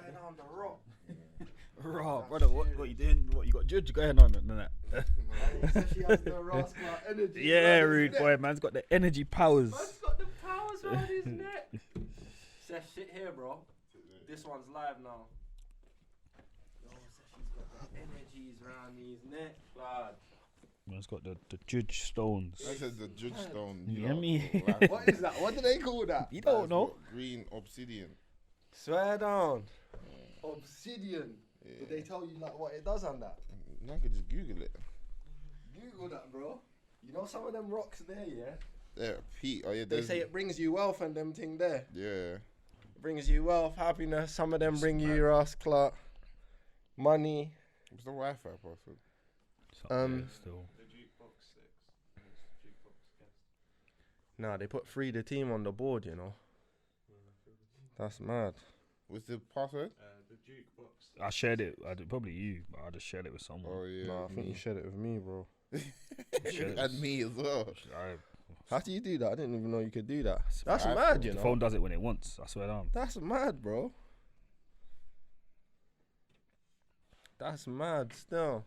Swear down the rock. Raw, brother, what you doing? What you got judge going on and that? She has the rascal energy. Yeah, rude boy, man's got the energy powers. Man's got the powers around his neck. Seth, sit here, bro. This one's live now. Yo, Seth, she's got the energies around his neck, blood. Man's got the judge stones. I said the judge stone. You hear me? What is that? What do they call that? You don't know. Green obsidian. Swear down. Obsidian. Yeah. Did they tell you like what it does on that? I could just Google it. Google that, bro. You know some of them rocks there, yeah? Yeah, Pete. Oh yeah, They say it brings you wealth and them thing there. Yeah. Brings you wealth, happiness. Some of them bring you your ass clout, money. What's the Wi-Fi password? Still. Nah, they put free the team on the board, you know. That's mad. What's the password? The jukebox. I shared it. Probably you, but I just shared it with someone. Oh yeah. Nah, I think you shared it with me, bro. And me as well. How do you do that? I didn't even know you could do that. That's I- mad, you The know. phone does it when it wants. I swear down. That's mad, bro. That's mad still.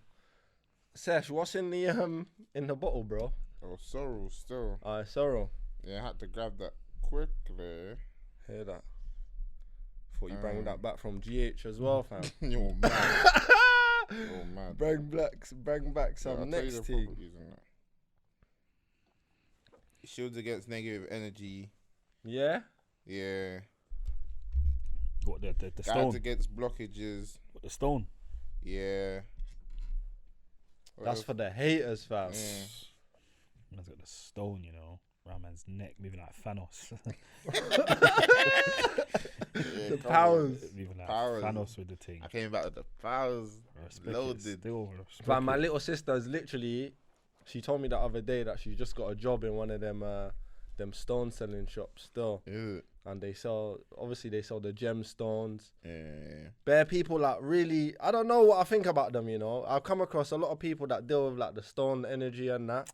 Sesh, what's in the bottle, bro? Oh, sorrow still. Sorrow. Yeah, I had to grab that quickly. Hear that? Thought you bring that back from GH as well, fam. You're mad. You're mad. Bring back Yeah, some I'll tell you next the thing. properties and that. Shields against negative energy. Yeah? Yeah. What the Guides stone? against blockages. What, the stone? Yeah. What That's else? for the haters, fam. Yeah. Man's got the stone, you know. Around man's neck, moving like Thanos. Yeah, The come powers. on. Moving like Powers. Thanos with the thing. I came back with the powers. Respect it Loaded. still, respect Fam, my it. little sister's literally, she told me the other day that she just got a job in one of them stone selling shops still. Yeah. And they sell the gemstones. Yeah. Bare people like really, I don't know what I think about them, you know. I've come across a lot of people that deal with like the stone energy and that.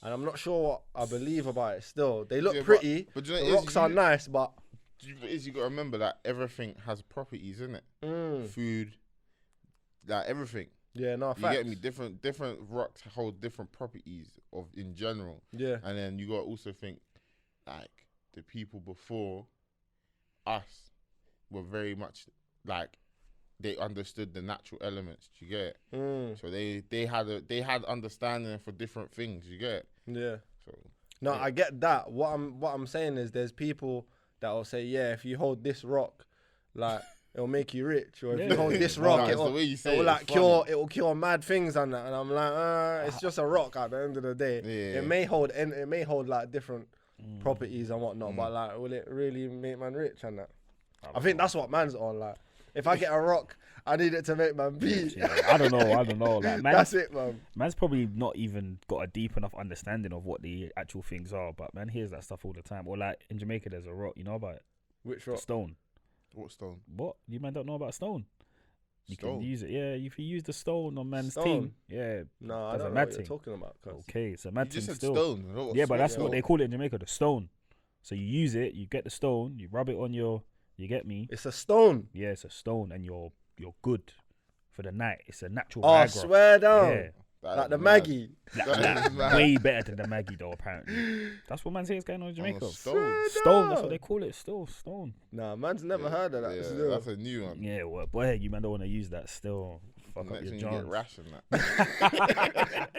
And I'm not sure what I believe about it still. They look Yeah, but- pretty, but you know the it is, rocks are nice, but You got to remember that everything has properties, innit? mm, Food, like everything. yeah, no, You facts. get me? Different rocks hold different properties of in general. Yeah, And then you got to also think, like, the people before us were very much, like, they understood the natural elements, you get it? mm, So they had understanding for different things, you get it? yeah. So, No, yeah. I get that. What I'm saying is there's people that will say, yeah, if you hold this rock, like it'll make you rich, or if you Yeah. hold this No, rock, it's it'll, the way you say it will it, like it's cure, funny. it will cure mad things and that. And I'm like, it's just a rock at the end of the day. Yeah. It may hold like different properties and whatnot, but like, will it really make man rich and that? I think that's what man's on. Like, if I get a rock, I need it to make man beat. Yeah, I don't know. Like, That's it, man. man's probably not even got a deep enough understanding of what the actual things are, but man hears that stuff all the time. Or like in Jamaica, there's a rock. You know about it? Which The rock? stone. What stone? What? You man don't know about stone? You Stone? can use it. Yeah, if you use the stone on man's Stone? team, yeah. No, I That's a don't know mad what you're thing. talking about. Cuz. Okay, it's a mad You thing just said still. stone. not Yeah, but that's stone. what they call it in Jamaica, the stone. So you use it, you get the stone, you rub it on your. You get me? It's a stone. Yeah, it's a stone, and you're good for the night. It's a natural. Oh, Viagra. swear down. Yeah. That Like is the mad. Maggie. Like, That is mad. way better than the Maggie though, apparently. That's what man says going on in Jamaica. Stone. Stone, that's what they call it. Still stone. Nah, man's never Yeah, heard of that. yeah, still. that's a new one. Yeah, well, boy, you man don't want to use that. Still, fuck up Next your thing you get johns. rash and that.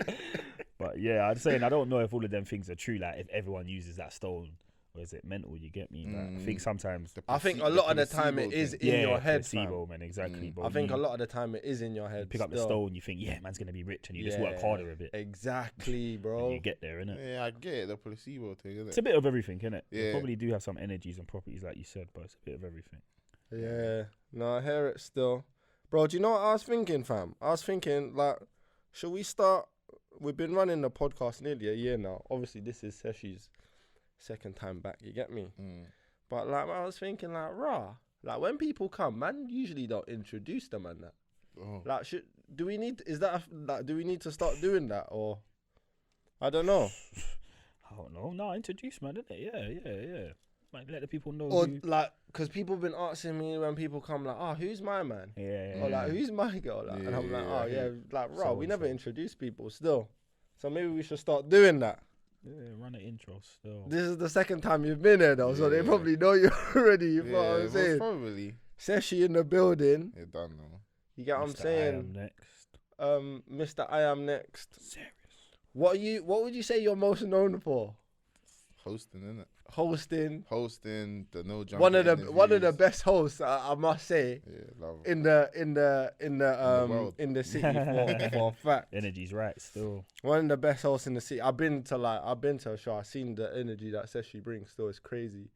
But yeah, I'm saying I don't know if all of them things are true. Like if everyone uses that stone, or is it mental? You get me? Like, I think sometimes. I think a lot of the time it is in your head, placebo, fam. man. Exactly. But I think you a lot of the time it is in your head. pick up the still. stone, you think, yeah, man's gonna be rich, and you just work Yeah, harder a bit. Exactly, And bro. you get there, innit? Yeah, I get it. The placebo thing, isn't It's it? a bit of everything, innit? They Yeah. probably do have some energies and properties, like you said, but it's a bit of everything. Yeah. No, I hear it still. Bro, do you know what I was thinking, fam? I was thinking, like, should we start? We've been running the podcast nearly a year now. Obviously, this is Seshi's second time back, you get me? But, like, I was thinking, like, like, when people come, man usually don't introduce them and that. Oh. Like, do we need to start doing that, or? I don't know. I don't know. No, introduce, man, didn't it? Yeah. man. Let the people know. Or who... like, because people been asking me when people come like, oh, who's my man? Yeah. Or like, who's my girl? Like, and I'm like, Yeah, oh yeah, like, bro, we never So-and-so. introduce people still. So maybe we should start doing that. Yeah, run an intro still. This is the second time you've been here though, so they Yeah. probably know you already. You know what I'm most saying? probably. Seshi in the building. You're done now. You get what I'm Mr. I saying? am next. Mr. I am next. Serious. What would you say you're most known for? Hosting, innit? Hosting. The no jump. One of the best hosts, I must say, Yeah, love. in the world. in the city for a fact. Energy's right still. One of the best hosts in the city. I've been to a show. I've seen the energy that Seshi brings. Still, it's crazy.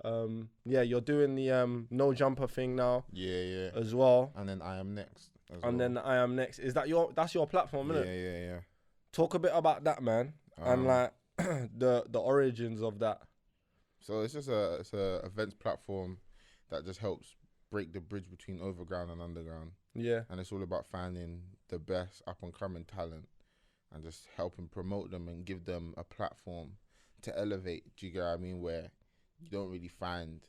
Yeah, you're doing the no jumper thing now Yeah. as well. And then I am next. And then I am next. Is that that's your platform, isn't it? Yeah. Talk a bit about that, man, and like the origins of that. So it's just a events platform that just helps break the bridge between overground and underground. Yeah, And it's all about finding the best up and coming talent and just helping promote them and give them a platform to elevate. Do you get what I mean? Where you don't really find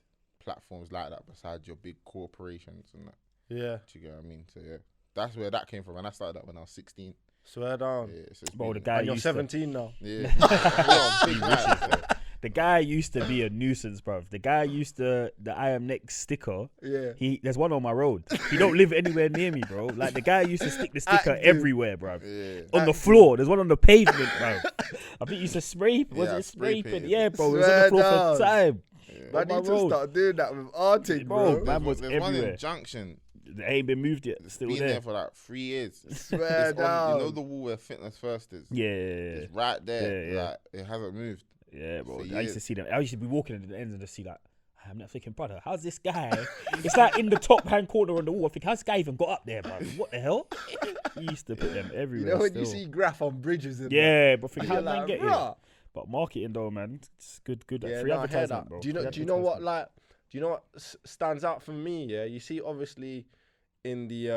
platforms like that besides your big corporations and that. yeah. Do you get what I mean? So yeah, that's where that came from. And I started that when I was 16. Swear down. Yeah, so it's Bro, been- the guy And you're used 17 now. Yeah. Yeah, big man, so. The guy used to be a nuisance, bruv. The guy used to the I am next sticker. Yeah. There's one on my road. He don't live anywhere near me, bro. Like the guy used to stick the sticker Active. everywhere, bruv. Yeah. On the floor. There's one on the pavement, bruv. I think he used to spray. Was Yeah, it spray spray? painted. Yeah, bro. It was on Swear the floor down. for time. I On my need to road. start doing that with Arctic, Bro, bro. man was There's one everywhere. in Junction. They ain't been moved yet. It's Still been there. there for like 3 years. Swear It's down. on, you know the wall where Fitness First is? Yeah. It's right there. Yeah. Like, it hasn't moved. Yeah, bro. For I used years. to see them. I used to be walking at the ends and just see like, I'm not thinking, brother, how's this guy? It's like in the top hand corner on the wall. I think, how's this guy even got up there, bro? What the hell? He used to put them You everywhere. know when you still. see graph on bridges and Yeah, but think that, how you're man like, get here? bruh. But marketing though, man, it's good. Yeah, Free no, I hear advertisement, that. bro. Do you know? Free Do you know what? advertisement. Like, do you know what stands out for me? Yeah, you see, obviously, in the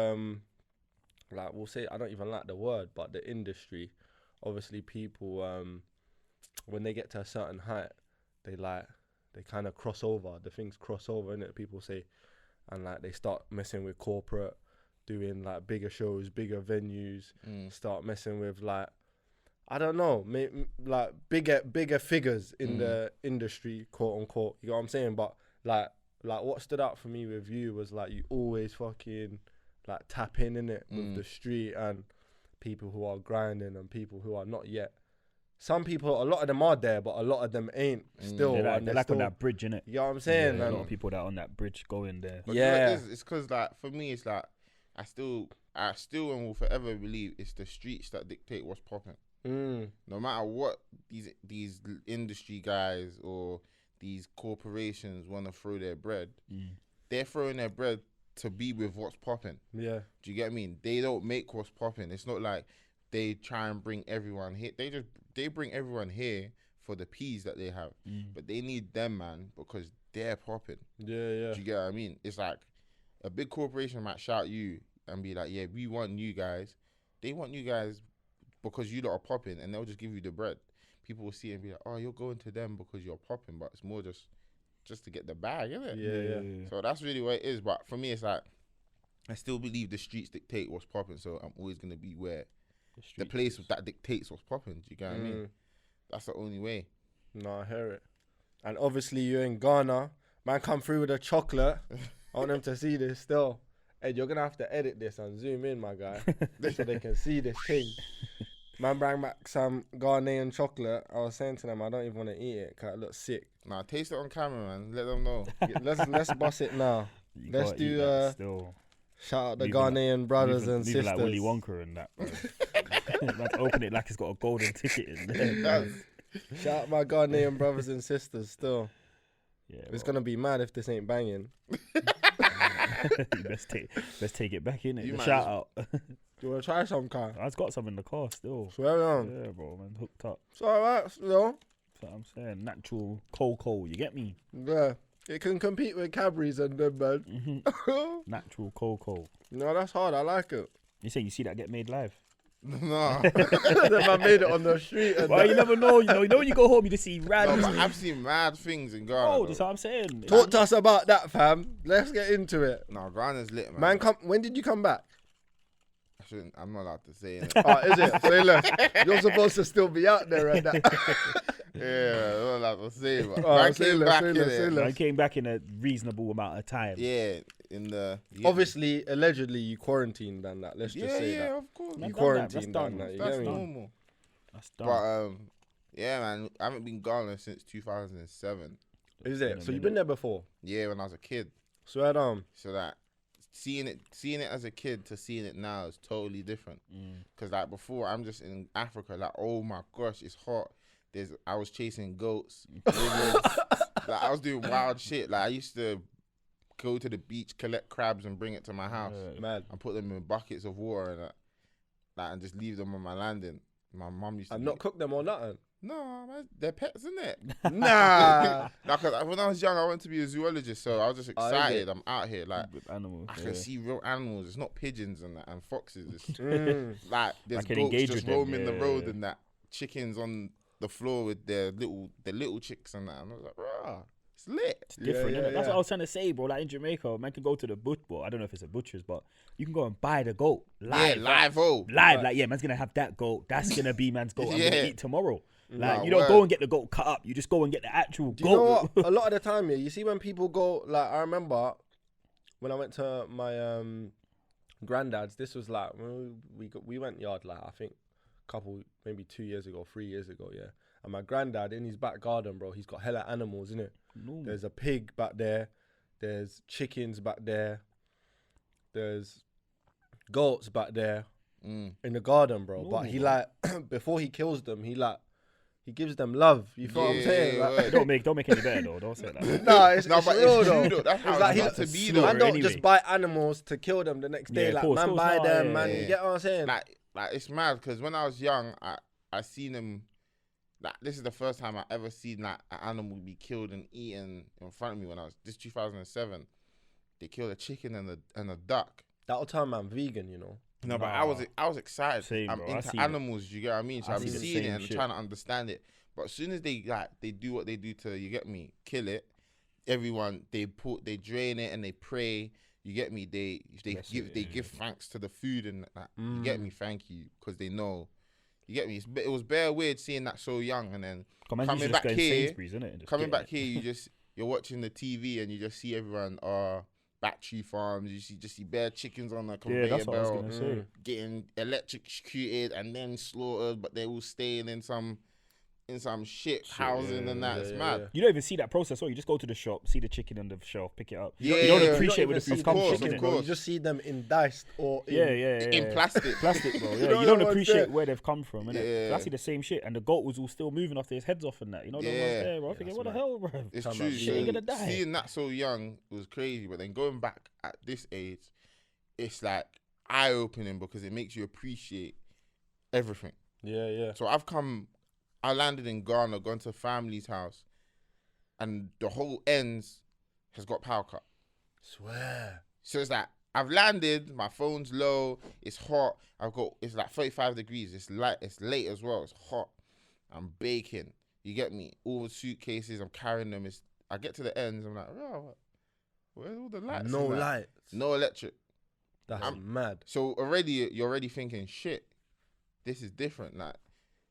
like we'll say, I don't even like the word, but the industry, obviously, people when they get to a certain height, they kind of cross over. The things cross over, innit? People say, and like they start messing with corporate, doing like bigger shows, bigger venues. Start messing with like, I don't know, like bigger figures in the industry, quote unquote. You know what I'm saying? But like what stood out for me with you was like you always fucking like tap in it with the street and people who are grinding and people who are not yet. Some people, a lot of them are there, but a lot of them ain't still. They're and like they're on that bridge, innit? you know what I'm saying? Yeah, a And lot of people that are on that bridge going there. But you know what Yeah. it is? It's because like for me, it's like I still and will forever believe it's the streets that dictate what's popping. No matter what these industry guys or these corporations want to throw their bread, they're throwing their bread to be with what's popping. Yeah. Do you get what I mean? They don't make what's popping. It's not like they try and bring everyone here. They bring everyone here for the peas that they have, but they need them, man, because they're popping. Yeah. Do you get what I mean? It's like a big corporation might shout you and be like, yeah, we want you guys. They want you guys because you lot are popping, and they'll just give you the bread. People will see it and be like, oh, you're going to them because you're popping, but it's more just to get the bag, isn't it? Yeah. So that's really what it is. But for me, it's like I still believe the streets dictate what's popping. So I'm always gonna be where the place that dictates what's popping. Do you get what I mean? That's the only way. No, I hear it. And obviously you're in Ghana. Man come through with a chocolate. I want them to see this still. Ed, you're going to have to edit this and zoom in, my guy, so they can see this thing. Man bring back some Ghanaian chocolate. I was saying to them, I don't even want to eat it because it looks sick. Nah, taste it on camera, man. Let them know. Let's bust it now. You Let's gotta eat do, that still. Shout out the Moving like- Ghanaian brothers Moving- and moving sisters. like Willy Wonka and that, bro. Let's open it like it's got a golden ticket in there. Shout out my Ghanaian brothers and sisters still. Yeah, It's bro. going to be mad if this ain't banging. Let's take it back in it. You The might shout as- out. Do you want to try some, Kai? I've got some in the car still. Swear on. Yeah, bro, man, hooked up. It's alright, still. That's what I'm saying. Natural cocoa, you get me? Yeah. It can compete with Cadbury's and them, man. Natural cocoa. No, that's hard. I like it. You say you see that get made live? No. Then I made it on the street. And Well, you never know. You know when you go home, you just see No, random. but I've seen mad things in Ghana. Oh, though. that's what I'm saying. Talk to us about that, fam. Let's get into it. No, Ghana's lit, man. Man, when did you come back? I'm not allowed to say it. Oh, is it? Say less. You're supposed to still be out there right now. Yeah, I'm not allowed to say it. But Oh, man say came less, back say in less, it. say less. I came back in a reasonable amount of time. Yeah, in the... Obviously, allegedly, you quarantined and that. Let's just say that. of course. Man, You done that, that's quarantined done. and that. You That's get me? normal. That's done. But, yeah, man, I haven't been Ghana since 2007. Is been it? a So you've been there before? Yeah, when I was a kid. Swear down. So that seeing it as a kid to seeing it now is totally different. Cause like before, I'm just in Africa. Like, oh my gosh, it's hot. I was chasing goats. Like I was doing wild shit. Like I used to go to the beach, collect crabs, and bring it to my house Mad. and put them in buckets of water and that, and just leave them on my landing. My mum used to And not cook them or nothing. No, man, they're pets, isn't it? Nah. Nah, cause when I was young, I wanted to be a zoologist, so I was just Oh, is excited. I'm out here, like With animals. I can see real animals. It's not pigeons and that, and foxes. It's Mm. like there's I can goats engage just with them, roaming the yeah, road yeah. and that. Chickens on the floor with the little chicks and that. And I was like, rah, it's lit. It's different, Yeah, innit? yeah, That's yeah. what I was trying to say, bro. Like in Jamaica, man can go to the butcher. Well, I don't know if it's a butcher's, but you can go and buy the goat live. Yeah, live, oh. Live, like, yeah, man's gonna have that goat. That's gonna be man's goat. I'm Yeah. gonna eat tomorrow. Like, Nah, you don't word. go and get the goat cut up. You just go and get the actual Do you know goat. what? A lot of the time, yeah, you see when people go, like, I remember when I went to my granddad's, this was like, when we went yard, like, I think maybe 2 years ago, 3 years ago, yeah. And my granddad, in his back garden, bro, he's got hella animals, innit? There's a pig back there. There's chickens back there. There's goats back there in the garden, bro. But he, like, before he kills them, he gives them love. You feel what I'm saying? Like, word. Don't make any better though. Don't say that. nah, it's No, but real it's though. true though. That's how It's like it's he meant to it's be slow, though. Man don't anyway. just buy animals to kill them the next day. Yeah, Like, course, man course, buy nah, them, yeah, man. yeah. You get what I'm saying? Like it's mad because when I was young, I seen him. Like this is the first time I ever seen like an animal be killed and eaten in front of me. When I was 2007, they killed a chicken and a duck. That'll turn man vegan, you know. No, but Nah. I was excited. Same, I'm bro. I into seen it. animals. You get what I mean? So I I'm seen the seeing it same and shit. trying to understand it. But as soon as they do what they do to, you get me, kill it. Everyone they drain it and they pray. You get me? They Bless give it, they yeah. give thanks to the food and that. You get me? Thank you, because they know. You get me? It was bare weird seeing that so young and then coming back here, you're watching the TV and you just see everyone battery farms. You see bare chickens on the conveyor Yeah, that's what I was belt gonna say. getting electrocuted and then slaughtered, but they all staying in some shit housing and that. It's mad. You don't even see that process. Or you just go to the shop, see the chicken on the shelf, pick it up. Yeah, you don't yeah, appreciate You where don't the even food see comes course, from. of innit? course. You just see them in diced or in, Yeah. In plastic. Plastic, bro. Yeah, know you don't the ones appreciate there. where they've come from, innit? Yeah. So I see the same shit, and the goat was all still moving after his heads off and that. You know the ones Yeah. there, bro. I'm thinking, what the hell, bro? It's Time true. out. Shit, you're gonna die. Seeing that so young was crazy, but then going back at this age, it's like eye opening because it makes you appreciate everything. Yeah. So I landed in Ghana, gone to family's house, and the whole ends has got power cut. Swear. So it's like I've landed, my phone's low, it's hot. It's like 35 degrees. It's late as well. It's hot. I'm baking. You get me? All the suitcases, I'm carrying them. I get to the ends. I'm like, oh, where's all the lights? No and that? lights. No electric. That's mad. So you're already thinking, shit, this is different. Like,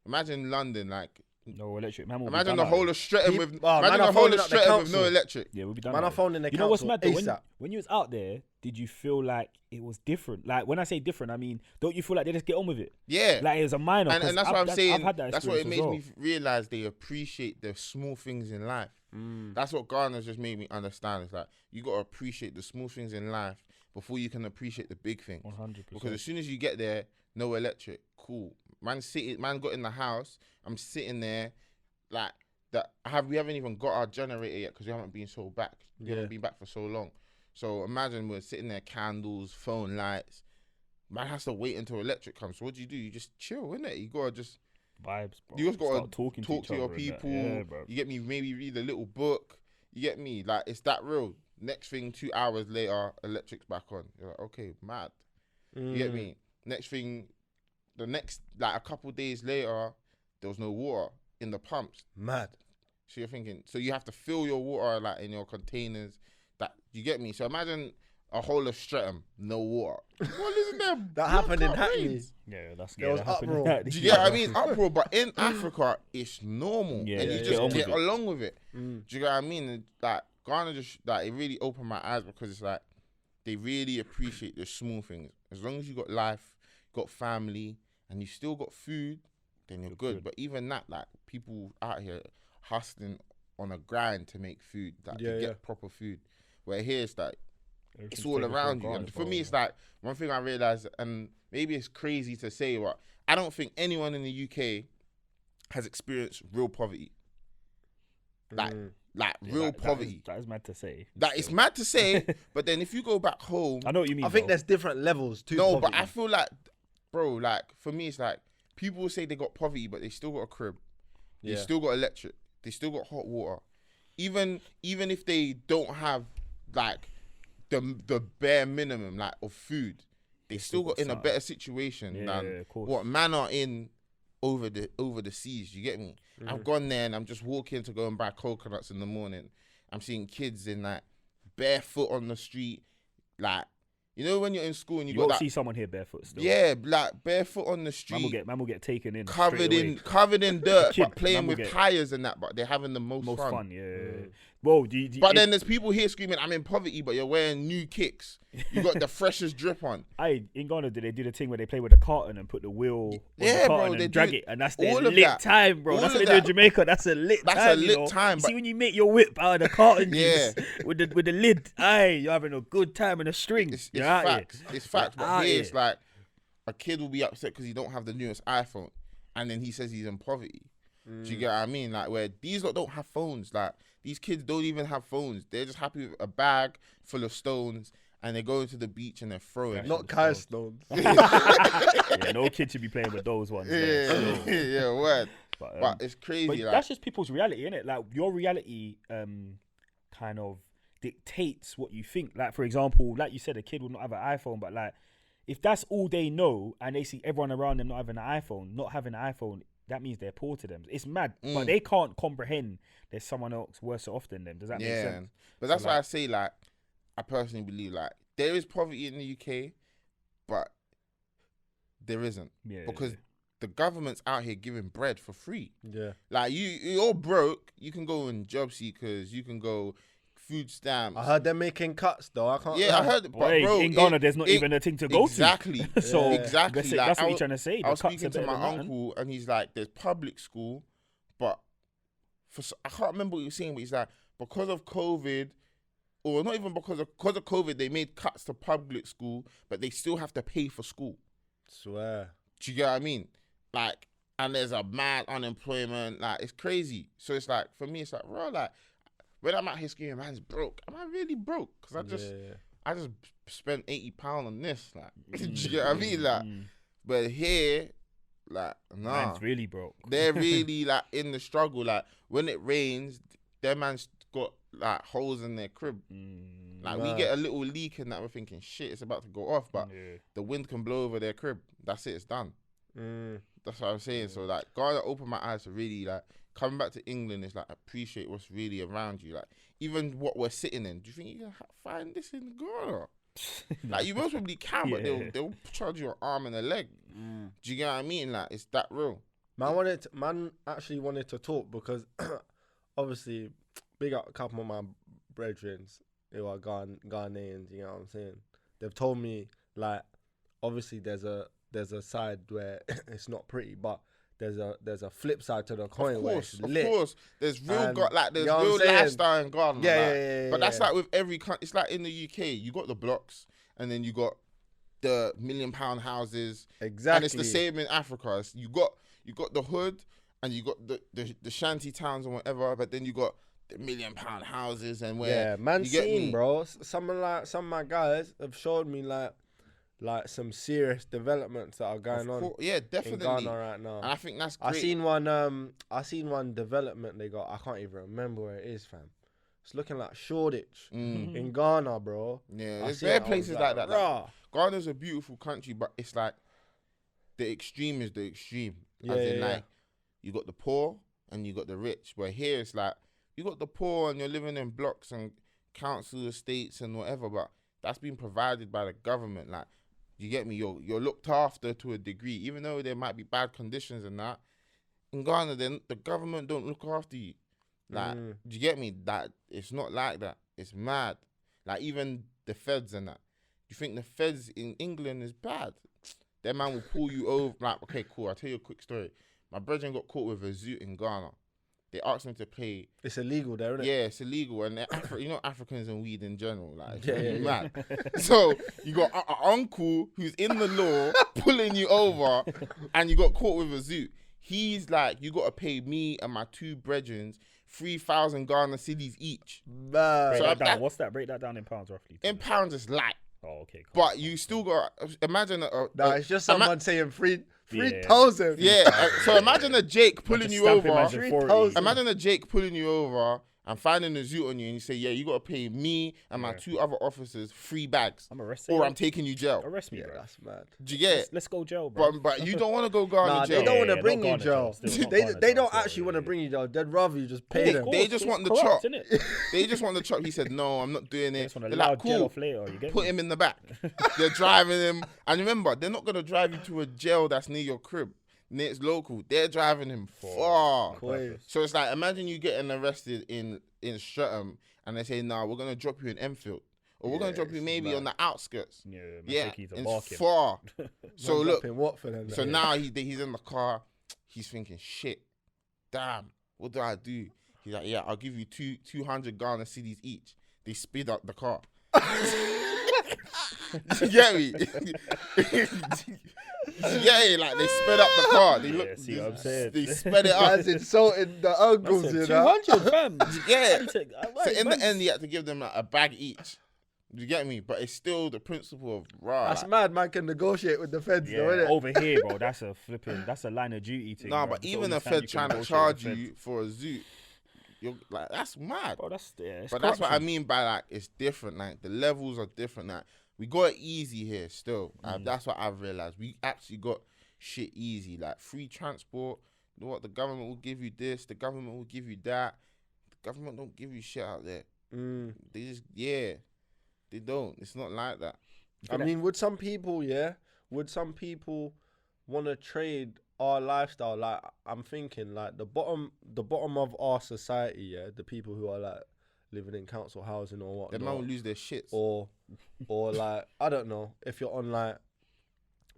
imagine London, like. No electric. Man, Imagine the whole of Streatham with man imagine are the whole phoning of up the Streatham with no council. electric. Yeah, we'll be done. Man, I with it. phoned in the You know what's council mad though? ASAP. When you was out there, did you feel like it was different? Like when I say different, I mean, don't you feel like they just get on with it? Yeah. Like it was a minor. And that's what I'm saying. I've had that That's what it experience made as me realize they appreciate the small things in life. That's what Ghana's just made me understand. It's like you gotta appreciate the small things in life before you can appreciate the big things. 100%. Because as soon as you get there, no electric, cool. Man got in the house. I'm sitting there, like that. We haven't even got our generator yet because we haven't been so back. We haven't been back for so long. So imagine we're sitting there, candles, phone lights. Man has to wait until electric comes. So what do? You just chill, innit? You gotta just vibes, bro. You just gotta Start talking talk each to your other and that. people. Yeah, bro. You get me? Maybe read a little book. You get me? Like it's that real. Next thing, 2 hours later, electric's back on. You're like, okay, mad. You get me? Next thing, the next, like a couple days later, there was no water in the pumps. Mad. So you're thinking, so you have to fill your water like in your containers. That you get me. So imagine a whole of Streatham, no water. Well, isn't there? That happened in block Hackney. rains? Yeah, that's There was that happened in uproar. Hackney. Do you get what I mean? Uproar, but in Africa, it's normal, Yeah, and yeah, you yeah. just get along with it. Mm. Do you get what I mean? And, like Ghana, just like it really opened my eyes because it's like they really appreciate the small things. As long as you got life, got family, and you still got food, then you're good. But even that, like people out here hustling on a grind to make food, like to get proper food. Where here it's like it's all around you. And for me, it's like one thing I realized, and maybe it's crazy to say, but I don't think anyone in the UK has experienced real poverty. Like real poverty. That is mad to say. That it's mad to say, but then if you go back home, I know what you mean. I think though. there's different levels too. no, but I feel like, bro, like for me, it's like people will say they got poverty, but they still got a crib, they still got electric, they still got hot water. Even if they don't have like the bare minimum like of food, they still got in a better situation than what man are in over the seas. You get me? I've gone there and I'm just walking to go and buy coconuts in the morning. I'm seeing kids in like barefoot on the street, like you know when you're in school and you got won't that. see someone here barefoot still. Yeah, like barefoot on the street. Man will get taken in. Covered in dirt, but playing with tires and that, but they're having the most fun. Yeah. Well, but then there's people here screaming, "I'm in poverty," but you're wearing new kicks. You got the freshest drip on. In Ghana, do they do the thing where they play with the carton and put the wheel on the carton and drag it, and that's their lit time, bro. That's what they do in Jamaica. That's a lit time. That's a lit time. See when you make your whip out of the carton juice with the lid, you're having a good time in a string. It's facts. It's facts. But here it's like a kid will be upset because he don't have the newest iPhone, and then he says he's in poverty. Do you get what I mean? Like where these lot don't have phones. Like these kids don't even have phones. They're just happy with a bag full of stones, and they go into the beach and they're throwing. Not Kai stones. No kid should be playing with those ones. Yeah, word. But it's crazy. But like, that's just people's reality, innit? Like your reality, kind of dictates what you think. Like for example, like you said, a kid will not have an iPhone, but like if that's all they know and they see everyone around them not having an iPhone, that means they're poor to them. It's mad, but they can't comprehend there's someone else worse off than them. Does that make sense? But that's why I say, like, I personally believe, like, there is poverty in the UK, but there isn't. Because the government's out here giving bread for free. Yeah. Like, you're broke, you can go in job seekers, you can go food stamps. I heard they're making cuts, though. I can't. Yeah, I heard. But bro, in Ghana, there's not even a thing to go exactly, to. So exactly. That's what you're trying to say. I was speaking to my uncle, and he's like, "There's public school, but I can't remember what he was saying, but he's like, because of COVID, or not even because of COVID, they made cuts to public school, but they still have to pay for school. Swear. Do you get what I mean? Like, and there's a mad unemployment. Like, it's crazy. So it's like, for me, it's like, bro, like, when I'm out here screaming, man's broke. Am I really broke? Because I just spent £80 on this. Like, do you get what I mean? Like, but here, like, nah. Man's really broke. They're really, like, in the struggle. Like, when it rains, their man's got, like, holes in their crib. Like, we get a little leak in that. We're thinking, shit, it's about to go off. But the wind can blow over their crib. That's it. It's done. That's what I'm saying. So, like, God opened my eyes to really, like, coming back to England is like appreciate what's really around you. Like even what we're sitting in. Do you think you can find this in Ghana? Like you most probably can, but they'll charge you an arm and a leg. Do you get what I mean? Like it's that real. Man actually wanted to talk because obviously big up a couple of my brethren who are Ghanaians. You know what I'm saying? They've told me like obviously there's a side where it's not pretty, but there's a flip side to the coin. Of course, there's real there's real lifestyle in Ghana. Yeah. But that's like with every country. It's like in the UK, you got the blocks, and then you got the £1 million houses. Exactly. And it's the same in Africa. You got the hood, and you got the shanty towns and whatever. But then you got the £1 million houses and where bro. Some of my guys have showed me like some serious developments that are going on. Yeah, definitely. In Ghana right now. And I think that's great. I seen one development they got. I can't even remember where it is, fam. It's looking like Shoreditch in Ghana, bro. Yeah, there's places like that. Like, Ghana's a beautiful country, but it's like the extreme is the extreme. Yeah, As in, yeah, like, you got the poor and you got the rich. Where here it's like, you got the poor and you're living in blocks and council estates and whatever, but that's been provided by the government. Like, you get me? You're looked after to a degree, even though there might be bad conditions and that. In Ghana, then the government don't look after you. Like, do you get me? That it's not like that. It's mad. Like, even the feds and that. You think the feds in England is bad? That man will pull you over. Like, okay, cool. I'll tell you a quick story. My brother got caught with a zoot in Ghana. They asked him to pay. It's illegal there, isn't it? Yeah, it's illegal. And you know Africans and weed in general. Like, Yeah. mad. So you got an uncle who's in the law pulling you over and you got caught with a zoot. He's like, you got to pay me and my two brethren 3,000 Ghana cedis each. Man. Break So that down. that- What's that? Break that down in pounds roughly. In pounds, it's light. Oh, okay. Cool. But you still got, imagine Nah, it's just ima- someone saying 3,000. Yeah, so imagine a Jake pulling Just you stamp him over. as a 40. 3,000. Imagine a Jake pulling you over and finding a zoot on you and you say, yeah, you got to pay me and my two other officers 3 bags I'm arrested. or I'm taking you jail. Arrest me, Yeah, bro. that's mad. Do you get it? Let's go jail, bro. But you don't want to go Ghana Nah, jail. they don't want Yeah, to bring not you Ghana jail, jail. still, not They Ghana they jail, don't still, actually want to yeah. bring you jail. They'd rather you just pay They- them. they just want the corrupt, chop. innit? They just want the chop. He said, no, I'm not doing They it. just want They're to like, loud jail cool, off later. You get put me? him in the back. They're driving him. And remember, they're not going to drive you to a jail that's near your crib. Near it's local. They're driving him far. Cool. So it's like, imagine you getting arrested in Streatham and they say, nah, we're going to drop you in Enfield. Or we're going to drop you it's maybe mad. on the outskirts. Yeah, man, Yeah, take you to it's Barking. far. So One's look, up in Watford and so that. now he's in the car. He's thinking, shit, damn, what do I do? He's like, yeah, I'll give you 200 Ghana cedis each. They speed up the car. You get me? Yeah, like they sped up the car. They look, see what I'm saying? They sped it up. Man's insulting the uncles, you know. 200, fam. Yeah. So So in the end, you had to give them like a bag each. You get me? But it's still the principle of raw. That's like, mad. Man can negotiate with the feds, though, Yeah, innit? over here, bro, that's a line of duty thing. nah, bro. but So even all a the time Fed you can trying to negotiate charge with the you for a zoot, you're like, that's mad. Bro, that's it's But that's what I corruption. mean by like it's different. Like the levels are different. Like we got it easy here still. That's what I've realized. We actually got shit easy. Like free transport. You know what? The government will give you this. The government will give you that. The government don't give you shit out there. They just they don't. It's not like that. I mean, would some people want to trade our lifestyle? Like, I'm thinking, like the bottom of our society, yeah, the people who are like living in council housing or The man whatnot, will lose their shits. or like I don't know if you're on like,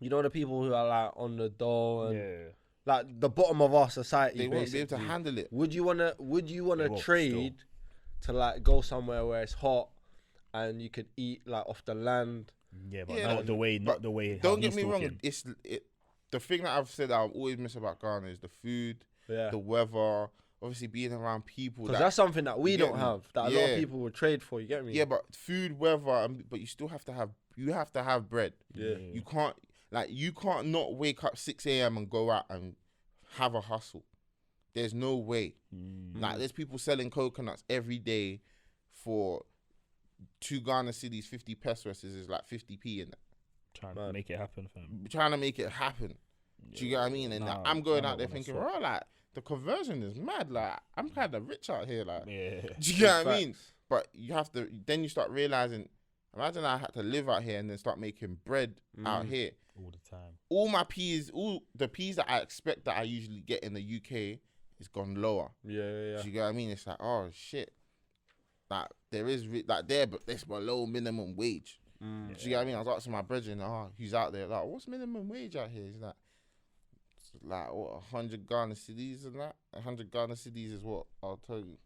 you know, the people who are like on the door and Yeah. like the bottom of our society. They won't be able to basically. handle it. Would you wanna They won't, trade to like go somewhere where it's hot and you could eat like off the land? Yeah, but Yeah, not the way, but not the way. how Don't get he's me wrong. talking. The thing that I've said that I've always miss about Ghana is the food, Yeah, the weather, obviously being around people. because that- that's something that we you get don't me? have. That a lot Yeah. of people would trade for. You get me? Yeah, but food, weather, but you still have to have bread. Yeah. You can't not wake up 6 a.m. and go out and have a hustle. There's no way. Like there's people selling coconuts every day for 2 Ghana cedis, 50 pesos is like 50p in that. Trying to make it happen, fam. Trying to make it happen. Do you get what I mean? And Nah, I'm going I out there don't wanna thinking, swap. bro, like the conversion is mad. Like I'm kind of rich out here. Like, Yeah. do you get what I Facts. mean? But you have to. Then you start realizing. Imagine I had to live out here and then start making bread out here. All the time. All my peas, all the peas that I expect that I usually get in the UK, is gone lower. Yeah. Do you get what I mean? It's like, oh shit. Like there is like there, but it's below minimum wage. Do you get what I mean? I was asking my brethren, who's out there? Like, what's minimum wage out here? He's like what, 100 Ghana cedis and that? 100 Ghana cedis is what? I'll tell you.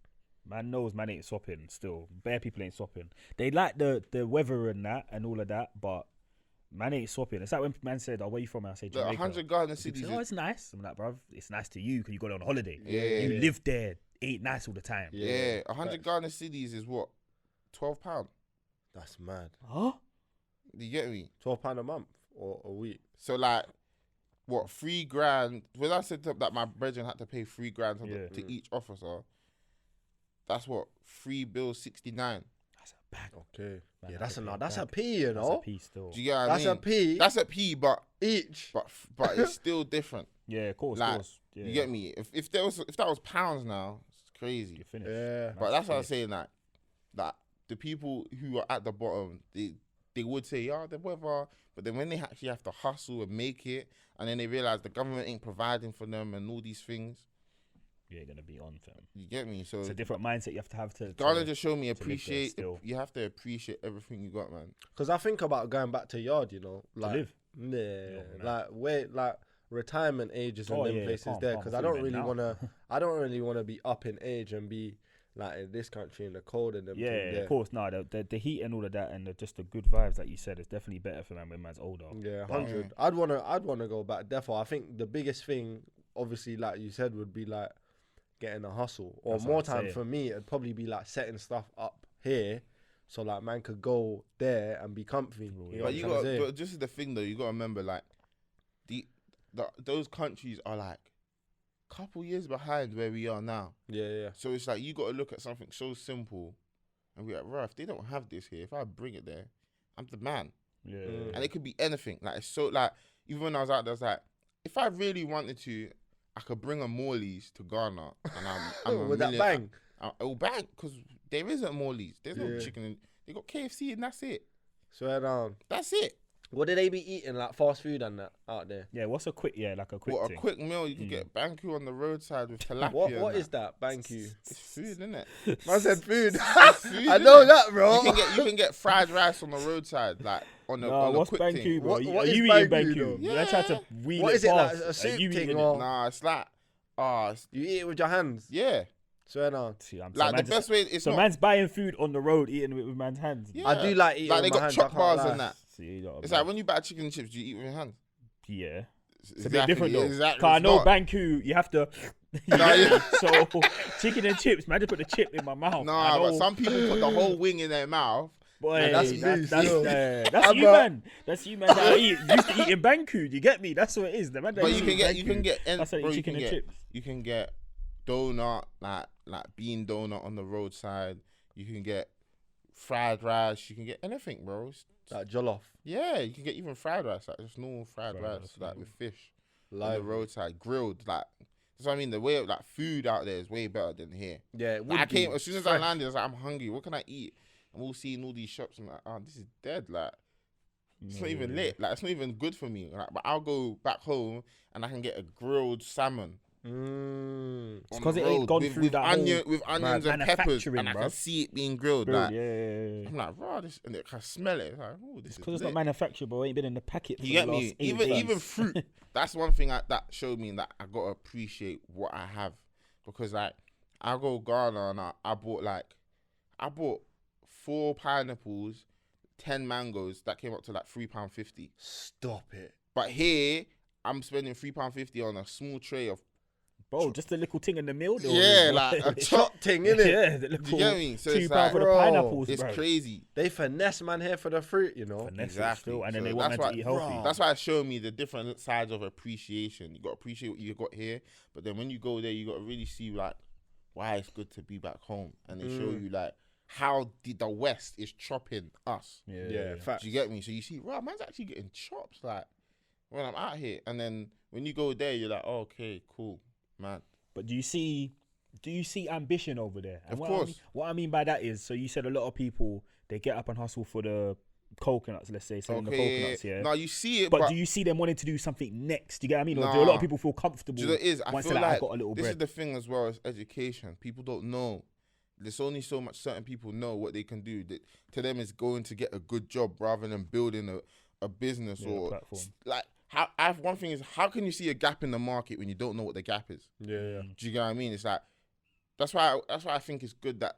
Man knows man ain't swapping still. Bare people ain't swapping. They like the weather and that and all of that, but man ain't swapping. It's like when man said, where you from? I say Look, Jamaica. 100 Ghana People cedis say, is, it's nice. I'm like, bruv, it's nice to you because you got it on holiday. Yeah. You live there. Ain't nice all the time. yeah, 100 Ghana cedis is what? £12. That's mad. Huh? Do you get me? £12 a month or a week. So like, what, $3,000? When I said that my brethren had to pay $3,000 to each officer, that's what, 3 bills 69. That's a Bang. Okay. Man, Yeah, that's that's a a big P, you That's know. a piece still. Do you get what I That's mean? a P. That's a P, but Each. it's still different. Yeah, of course, Like, of course. Yeah, You get me? If that was pounds now, it's crazy. You're finished. Yeah. But that's what I'm saying. That the people who are at the bottom, they would say, yeah, the weather. But then when they actually have to hustle and make it, and then they realize the government ain't providing for them and all these things, You're gonna be on, fam. you get me? So It's a different mindset you have to. Ghana just showed me live there appreciate. still. You have to appreciate everything you got, man. Because I think about going back to yard, you know, to like live. yeah, No. like wait, like retirement ages and Oh, them yeah, places calm, there. calm, Because I free don't man really now. wanna, I don't really wanna be up in age and be like in this country in the cold and them. Yeah, thing there. of course. No, the heat and all of that, and just the good vibes that you said is definitely better for man when man's older. Yeah, But- 100. I'd wanna go back. Therefore, I think the biggest thing, obviously, like you said, would be like getting a hustle, or That's what more I'm time saying. for me. It'd probably be like setting stuff up here, so like man could go there and be comfy. Bro, You yeah. know But what you I'm got. trying to say? But this is the thing, though. You got to remember, like, those countries are like couple years behind where we are now. Yeah. So it's like you got to look at something so simple, and be like, bro, if they don't have this here, if I bring it there, I'm the man. Yeah, And it could be anything. Like it's so like even when I was out there, I was like, if I really wanted to, I could bring a Morley's to Ghana, and I'm a With that million- bang. It'll bang because there isn't Morley's. There's no Yeah. chicken. They got KFC and that's it. Swear down. That's it. What did they be eating, like fast food and that out there? yeah. What's a quick? Yeah, like a quick What a thing. quick meal you can get banku on the roadside with tilapia. What and is that? Thank you. It's food, isn't it? Man said food. food, I know innit? that, bro. You can get fried rice on the roadside, like on a No, on a what's quick banku, thing. bro? What- Are what you is eating banku, banku? though? Yeah. I tried to wheel What it is it, like past. a Are soup you thing eating or- it? Nah, it's like You eat it with your hands. yeah. Swear down. See, I'm Like so the man best way. It's so not. man's buying food on the road, eating it with man's hands. Yeah. I do like eating Like they with my got hands, chop I can't bars lie. and that. See, you know, It's man. like when you buy chicken and chips, do you eat with your hands? Yeah. It's a Exactly, bit different though. Exactly. Cause I it's know not. banku, you have to. yeah. So chicken and chips, man, just put the chip in my mouth. I Nah, but know- some people put the whole wing in their mouth. Boy, Man, that's that's me that's, still. that's you, man. That's you, man. That used to eating banku. You get me? That's what it is. The man that But you eat can get banku, that's how you bro, eat you chicken can and get chips. you can get donut like bean donut on the roadside. You can get fried rice. You can get anything, bro. Like jollof. Yeah, you can get even fried rice, like just normal fried Fried rice, rice, like yeah. with fish on Live. the roadside, grilled. Like that's what I mean. The way like food out there is way better than here. Yeah, it would Like, I be came as soon as I fresh. landed. I was like, I'm hungry. What can I eat? I'm all seeing all these shops. I'm like, oh, this is dead. Like it's not even lit. Like it's not even good for me. Like, but I'll go back home and I can get a grilled salmon. Mm. It's on 'cause the it ain't road gone with, through with that onion, whole with onions and peppers, manufacturing, and I can bruv. see it being grilled. Bro, Like yeah. I'm like, raw, this, and I can smell it. It's like, oh, this is Because it's lit. not manufactured, bro. It ain't been in the packet. For You get the me? last 8 Even days. even fruit. That's one thing that showed me that I gotta appreciate what I have, because like I go Ghana and I bought 4 pineapples, 10 mangoes that came up to like £3.50. Stop it. But here I'm spending £3.50 on a small tray of Bro, just a little thing in the middle. Though, Yeah, bro. like a Chop thing, innit? Yeah, the Do little you get me? So £2 it's for like, the Bro, pineapples, it's bro. crazy. They finesse man here for the fruit, you know. Finesse it Exactly. still, and then So they want that's man why- to eat healthy. Bro. That's why it showed me the different sides of appreciation. You got to appreciate what you got here, but then when you go there, you got to really see like why it's good to be back home, and they show you like how the West is chopping us. Yeah, facts. Do you get me? So you see, wow, man's actually getting chopped like when I'm out here, and then when you go there, you're like, oh, okay, cool, man. But do you see ambition over there? And Of what course. what I mean by that is, so you said a lot of people, they get up and hustle for the coconuts, let's say, selling the coconuts, yeah. No, you see it, But but do you see them wanting to do something next? Do you get what I mean? Or do a Nah. lot of people feel comfortable do you know what it is? I once feel they're like I've got a little this is bread? the thing as well as education. People don't know. There's only so much certain people know what they can do. That to them is going to get a good job rather than building a business Yeah, a or platform. like. One thing is, how can you see a gap in the market when you don't know what the gap is? Yeah. Do you get what I mean? It's like that's why I think it's good that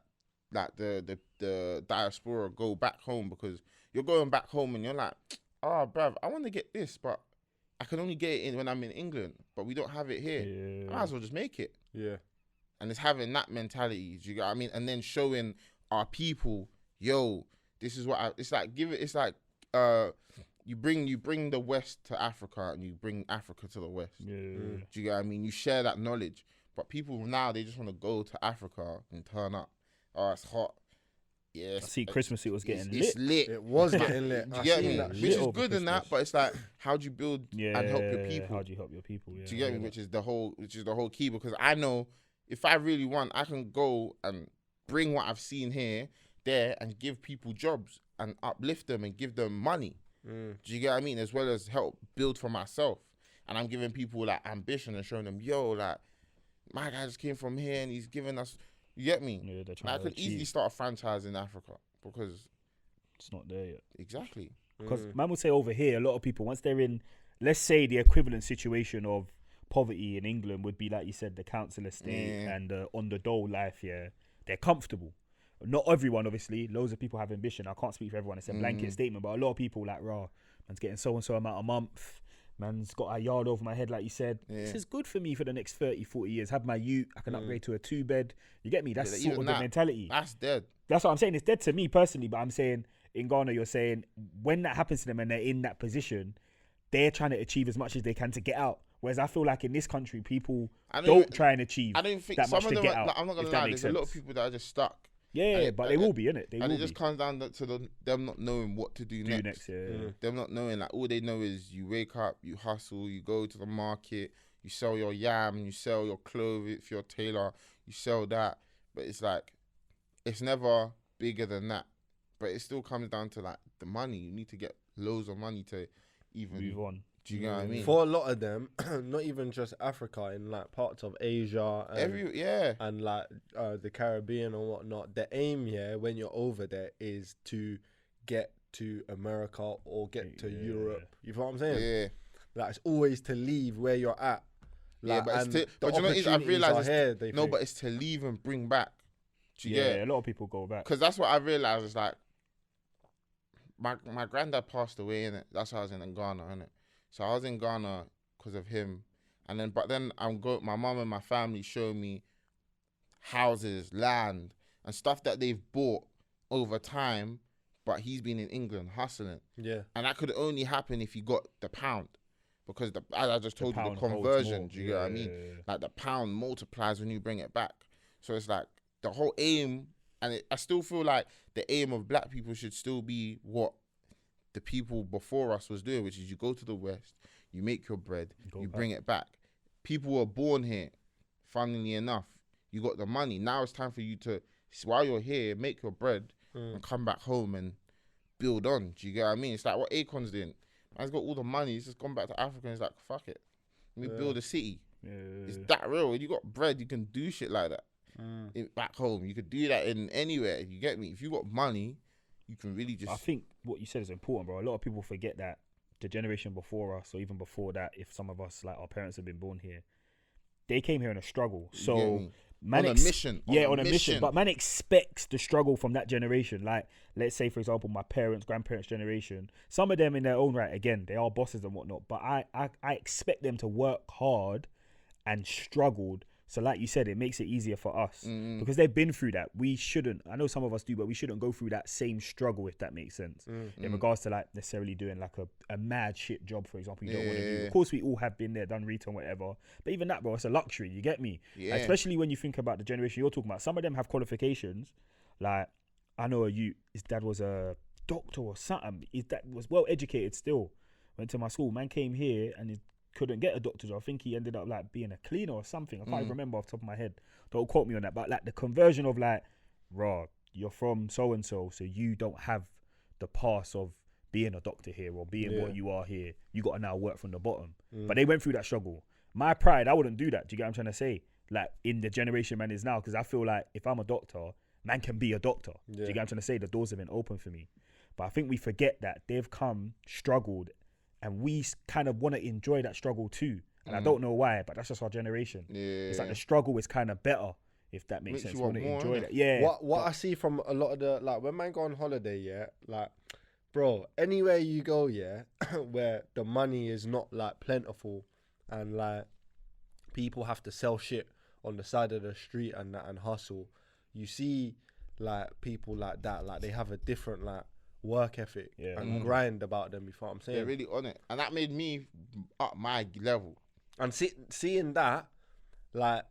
the diaspora go back home, because you're going back home and you're like, oh, bruv, I want to get this, but I can only get it in when I'm in England, but we don't have it here. I might as well just make it. Yeah. And it's having that mentality. Do you get what I mean? And then showing our people, yo, this is what it's like. You bring the West to Africa and you bring Africa to the West. Yeah. Do you get what I mean? You share that knowledge. But people now, they just want to go to Africa and turn up. Oh, it's hot. yeah, I see Christmas it was getting it's lit. lit. It was getting lit. Do you I get seen me? that Which shit. is over good in that, Christmas. but it's like, how do you build and help your people? How do you help your people? Yeah, Do you get me? Which is the whole key, because I know if I really want, I can go and bring what I've seen here, there, and give people jobs and uplift them and give them money. Do you get what I mean? As well as help build for myself. And I'm giving people like ambition and showing them, yo, like my guy just came from here and he's giving us. You get me? Yeah, they're Like, trying I to could easily achieve. start a franchise in Africa because It's not there yet. exactly. Because man would say over here, a lot of people, once they're in, let's say the equivalent situation of poverty in England would be, like you said, the council estate and on the dole life, yeah, they're comfortable. Not everyone, obviously. Loads of people have ambition. I can't speak for everyone. It's a blanket statement, but a lot of people like, raw, man's getting so-and-so amount a month. Man's got a yard over my head, like you said. This is good for me for the next 30, 40 years. Have my ute. I can upgrade to a 2-bed. You get me? That's Yeah, sort even of the that, mentality. That's dead. That's what I'm saying. It's dead to me personally, but I'm saying in Ghana, you're saying when that happens to them and they're in that position, they're trying to achieve as much as they can to get out. Whereas I feel like in this country, people don't try and achieve I don't think that some much of to them get are, out. like, I'm not gonna if that lie. makes There's a lot of sense. people that are just stuck. Yeah, but they will be, innit? They and will it just be. comes down to them not knowing what to do next. Yeah. Them not knowing, like, all they know is you wake up, you hustle, you go to the market, you sell your yam, you sell your clothes if you're a tailor, you sell that. But it's like, it's never bigger than that. But it still comes down to like the money. You need to get loads of money to even Move on. Do you get what I mean? For a lot of them, not even just Africa, in like parts of Asia and, and like the Caribbean and whatnot, the aim here when you're over there is to get to America or get to Europe. You know what I'm saying? Yeah. Like it's always to leave where you're at. Like, but and it's the but you know what it is? I've opportunities are realized here, they think. but it's to leave and bring back. Do you Yeah, get it? a lot of people go back. Because that's what I realized is like my granddad passed away, innit? That's why I was in Ghana, innit? So I was in Ghana because of him, and then my mum and my family show me houses, land, and stuff that they've bought over time, but he's been in England hustling. Yeah. And that could only happen if he got the pound. Because as I just told you, the pound holds conversion, more. do you get what I mean? Like the pound multiplies when you bring it back. So it's like the whole aim, and I still feel like the aim of black people should still be what the people before us was doing, which is you go to the West, you make your bread, you bring it back. People were born here, funnily enough. You got the money. Now it's time for you to, while you're here, make your bread and come back home and build on. Do you get what I mean? It's like what Akon's doing. Man's got all the money. He's just gone back to Africa and he's like, fuck it. Let me build a city. It's that real. When you got bread, you can do shit like that. Back home, you could do that in anywhere. You get me? If you got money, you can really just. I think what you said is important, bro. A lot of people forget that the generation before us, or even before that, if some of us, like our parents, have been born here, they came here in a struggle. So man, on a mission. On a mission. But man expects the struggle from that generation. Like, let's say, for example, my parents, grandparents' generation. Some of them, in their own right, again, they are bosses and whatnot. But I expect them to work hard and struggled. So like you said, it makes it easier for us because they've been through that. We shouldn't. I know some of us do, but we shouldn't go through that same struggle, if that makes sense. In regards to like necessarily doing like a mad shit job, for example, you don't want to do. Of course, we all have been there, done retail, whatever. But even that, bro, it's a luxury. You get me? Yeah. Especially when you think about the generation you're talking about. Some of them have qualifications. Like I know his dad was a doctor or something. His dad was well educated still. Went to my school. Man came here and he couldn't get a doctor's. I think he ended up like being a cleaner or something. I can't even remember off the top of my head. Don't quote me on that. But like the conversion of like, raw, you're from so and so you don't have the pass of being a doctor here or being what you are here. You got to now work from the bottom. But they went through that struggle. My pride, I wouldn't do that. Do you get what I'm trying to say? Like in the generation man is now, because I feel like if I'm a doctor, man can be a doctor. Do you get what I'm trying to say? The doors have been open for me. But I think we forget that they've come, struggled, and we kind of want to enjoy that struggle too. And I don't know why, but that's just our generation. Yeah. It's like the struggle is kind of better, if that makes sense. you We want to want more, enjoy innit? that. Yeah. What I see from a lot of the, like, when man go on holiday, yeah, like, bro, anywhere you go, yeah, where the money is not like plentiful and like people have to sell shit on the side of the street and that and hustle, you see like people like that, like they have a different like work ethic and grind about them. You know what I'm saying? They're really on it, and that made me up my level. And seeing that, like,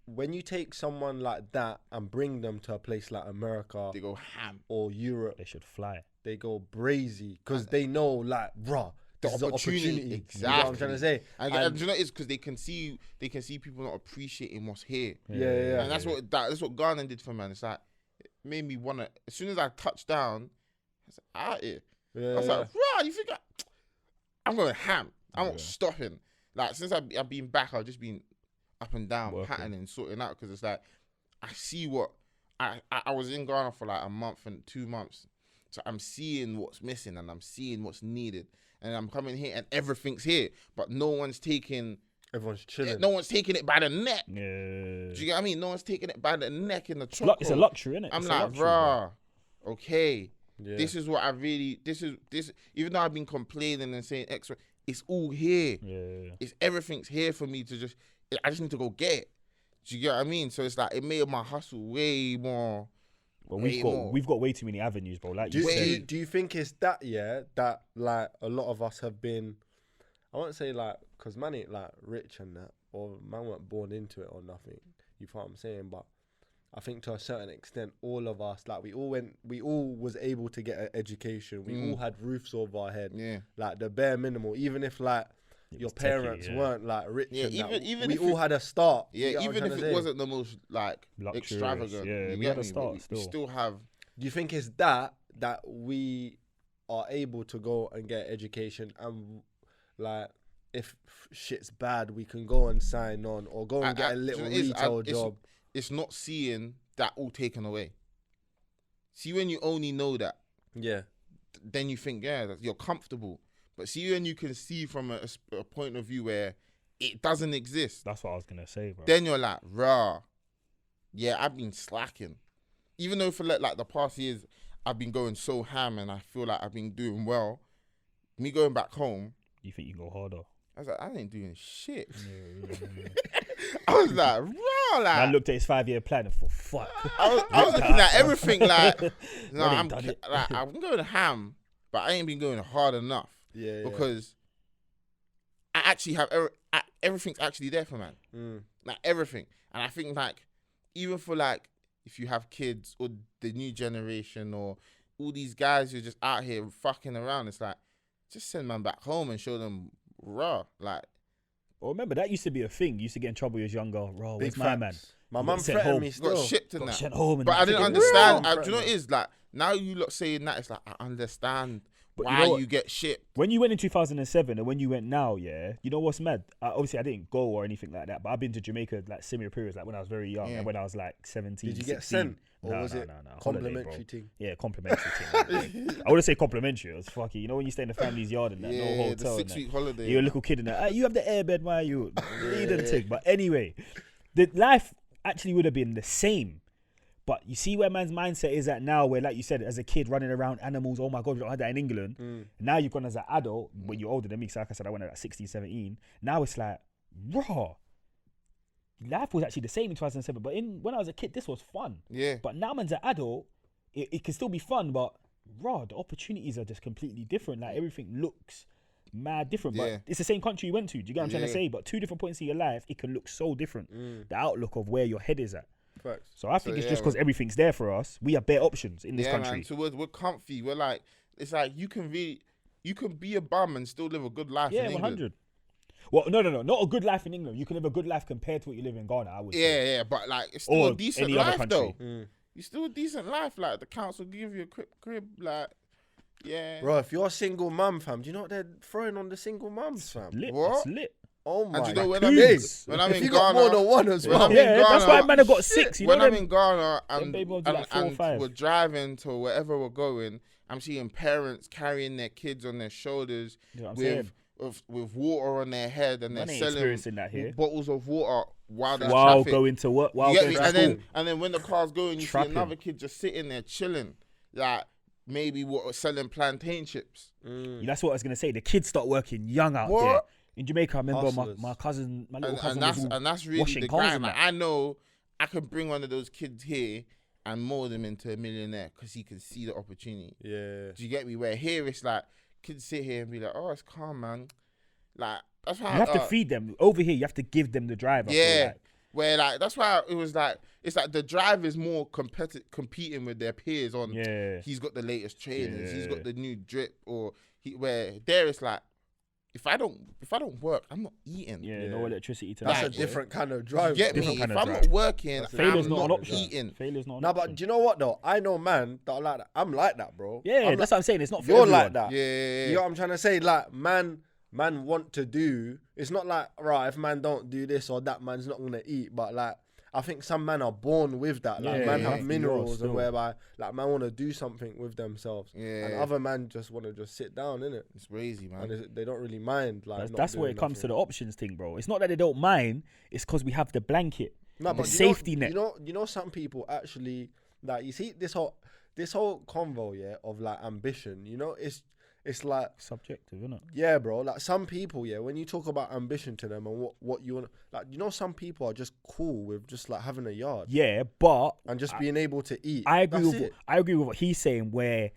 when you take someone like that and bring them to a place like America They go ham. or Europe, They should fly. they go brazy because they know, like, bruh, this is the opportunity. Exactly. You know what I'm trying to say? And do you know what it is? Because they can see people not appreciating what's here. Yeah. And that's what Ghana did for man. It's like it made me wanna. As soon as I touched down, I was like, out here. Yeah, I was like, right, you think I'm going ham? I'm not stopping. Like since I've been back, I've just been up and down, patterning, sorting out. Because it's like I see what I was in Ghana for like a month and 2 months, so I'm seeing what's missing and I'm seeing what's needed. And I'm coming here and everything's here, but no one's taking. Everyone's chilling. No one's taking it by the neck. Yeah. Do you get what I mean? No one's taking it by the neck in the chocolate. It's a luxury, isn't it? I'm It's like, luxury, bruh, okay. Yeah. This is what I really. This. Even though I've been complaining and saying extra, it's all here. Yeah. It's everything's here for me to just. I just need to go get it. Do you get what I mean? So it's like it made my hustle way more. Well, way more. we've got way too many avenues, bro. Like you said, Do you think it's that, that like a lot of us have been, I won't say like, because man ain't like rich and that, or man weren't born into it or nothing. You know what I'm saying? But I think to a certain extent, all of us, like we all was able to get an education. We all had roofs over our head. Yeah. Like the bare minimal, even if like your parents weren't like rich. Yeah, and even we if all had a start. Yeah, You get what even I'm if trying it to wasn't the most like Luxurious, extravagant. yeah, you we get had a me? start We still. still have. Do you think it's that we are able to go and get education, and like if shit's bad, we can go and sign on or go and get a little retail job? It's not seeing that all taken away. See, when you only know that, Yeah. then you think, yeah, you're comfortable. But see, when you can see from a point of view where it doesn't exist, that's what I was gonna say, bro. then you're like, rah, yeah, I've been slacking. Even though for like the past years, I've been going so ham and I feel like I've been doing well. Me going back home, You think you can go harder? I was like, I ain't doing shit. Yeah. I was like, raw, like. I looked at his 5-year plan and thought, fuck. I was looking at everything like, no, Well, I'm done it. like, I'm going ham, but I ain't been going hard enough. Yeah. Because I actually have everything's actually there for man, like everything. And I think like even for like if you have kids or the new generation or all these guys who are just out here fucking around, it's like just send man back home and show them raw. Like, Well, remember that used to be a thing. You used to get in trouble when you was younger. Bro, where's Big my facts. man? My You mum got sent threatened home. me got still. shipped and Got that. sent home. And But that. I didn't Thinking, understand. real. Do you know what it is? Like now you lot saying that, it's like I understand But you why know what? you get shipped. When you went in 2007 and when you went now, yeah, you know what's mad? Obviously, I didn't go or anything like that, but I've been to Jamaica like similar periods, like when I was very young and when I was like 17. Did you get 16. sent? Or was it complimentary thing? Yeah, complimentary thing. I wouldn't say complimentary. It was fucky. You know when you stay in the family's yard and that, no Yeah, hotel. the and 6-week holiday. you're a little kid in that. You have the airbed, why are you? You didn't take. But anyway, the life actually would have been the same. But you see where man's mindset is at now, where like you said, as a kid running around animals, oh my God, we don't have that in England. Now you've gone as an adult, when you're older than me, so like I said, I went at like 16, 17. Now it's like, raw. Life was actually the same in 2007, but when I was a kid, this was fun. Yeah. But now man's an adult, it can still be fun, but raw, the opportunities are just completely different. Like everything looks mad different, Yeah. but it's the same country you went to. Do you get what I'm trying to say? But two different points in your life, it can look so different. The outlook of where your head is at. Facts. So I think it's yeah, just because everything's there for us. We have better options in this Yeah, country. man. So we're comfy. We're like, it's like you can be a bum and still live a good life Yeah, in England. 100. Well, no, not a good life in England. You can live a good life compared to what you live in Ghana, I would say. Yeah, but like it's still Or a decent any other life though. country. It's still a decent life. Like the council give you a crib, like, yeah. Bro, if you're a single mum, fam, do you know what they're throwing on the single mums, fam? Lit, What? that's lit. Oh my And do you know when days. when I'm If in you Ghana, got more than one as when well. I'm in Yeah, that's why Ghana- man have got 6. You when know I'm them? in Ghana them baby will do like 4 or 5. we're driving to wherever we're going, I'm seeing parents carrying their kids on their shoulders You know what I'm saying? with water on their head, and Man they're ain't selling experiencing that here. bottles of water while there's While traffic. going to work, while You get going me? to And school. then when the car's going, you Trapping. see another kid just sitting there chilling, like maybe selling plantain chips. That's what I was going to say. The kids start working young out What? there. In Jamaica, I remember Hustlers. my cousin, my little And, cousin and was all that's really washing the cars grind. and Like, that. I know I could bring one of those kids here and mold them into a millionaire because he can see the opportunity. Yeah. Do you get me? Where here it's like kids sit here and be like, "Oh, it's calm, man." Like that's how You have to feed them. Over here, you have to give them the drive. I feel Yeah. like. Where like that's why it was like it's like the drive is more competing with their peers on. Yeah. He's got the latest trainers. He's Yeah. got the new drip, or where there it's like if I don't work, I'm not eating. Yeah, no electricity to That's Like, a different kind of drive. You get bro. me? Different If kind I'm of not working, Failure's I'm not an not option. eating. Failure's not an Nah, option. but do you know what though? I know man that are like that. I'm like that, bro. Yeah, I'm that's what I'm saying. It's not for You're everyone. like that. Yeah. You know what I'm trying to say? Like, man want to do. It's not like, right, if man don't do this or that, man's not gonna eat. But like, I think some men are born with that. Like, Yeah, man yeah, have yeah. minerals Still. and whereby, like, man want to do something with themselves. Yeah. And other men just want to just sit down, innit? It's crazy, man. And they don't really mind. Like, That's where it comes to the options thing, bro. It's not that they don't mind. It's because we have the blanket, No, the but safety net. You know, some people actually like. You see this whole convo, yeah, of like ambition. You know, it's like, Subjective, isn't it? yeah, bro. Like some people, yeah, when you talk about ambition to them and what you want, like, you know, some people are just cool with just like having a yard Yeah, but and just being able to eat. I agree That's with it. I agree with what he's saying. Where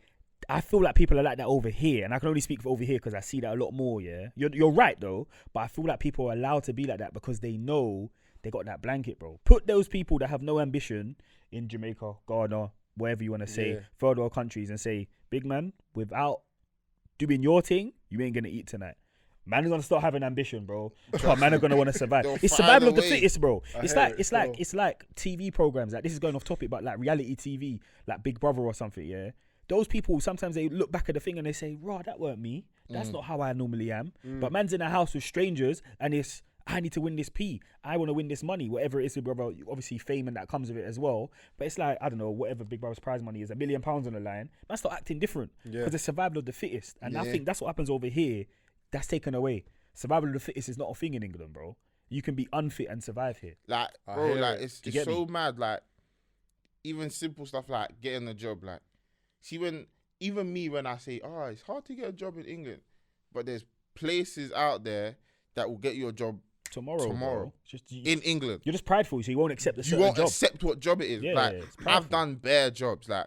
I feel like people are like that over here, and I can only speak for over here because I see that a lot more. Yeah, you're right though, but I feel like people are allowed to be like that because they know they got that blanket, bro. Put those people that have no ambition in Jamaica, Ghana, wherever you want to say, Yeah. third world countries, and say, big man, without doing your thing, you ain't gonna eat tonight. Man is gonna start having ambition, bro. But man are gonna want to survive. They'll It's find survival a of the way. fittest, bro. I It's hear like it it's like still. it's like TV programs. Like, this is going off topic, but like reality TV, like Big Brother or something. Yeah, those people sometimes they look back at the thing and they say, "Raw, that weren't me. That's not how I normally am." But man's in a house with strangers and it's, I need to win this P. I want to win this money, whatever it is, Big Brother. Obviously, fame and that comes with it as well. But it's like, I don't know, whatever Big Brother's prize money is, £1 million on the line. Man, start acting different Yeah. because it's survival of the fittest, and I Yeah. think that's what happens over here. That's taken away. Survival of the fittest is not a thing in England, bro. You can be unfit and survive here. Like, I bro, hear like it. it's Do you get so mad. Like, even simple stuff like getting a job. Like, see, when I say, oh, it's hard to get a job in England, but there's places out there that will get you a job Tomorrow. Tomorrow. Just, in England. you're just prideful, so you won't accept the You certain won't job. accept what job it is. Yeah, like, it's I've prideful. done bare jobs. Like,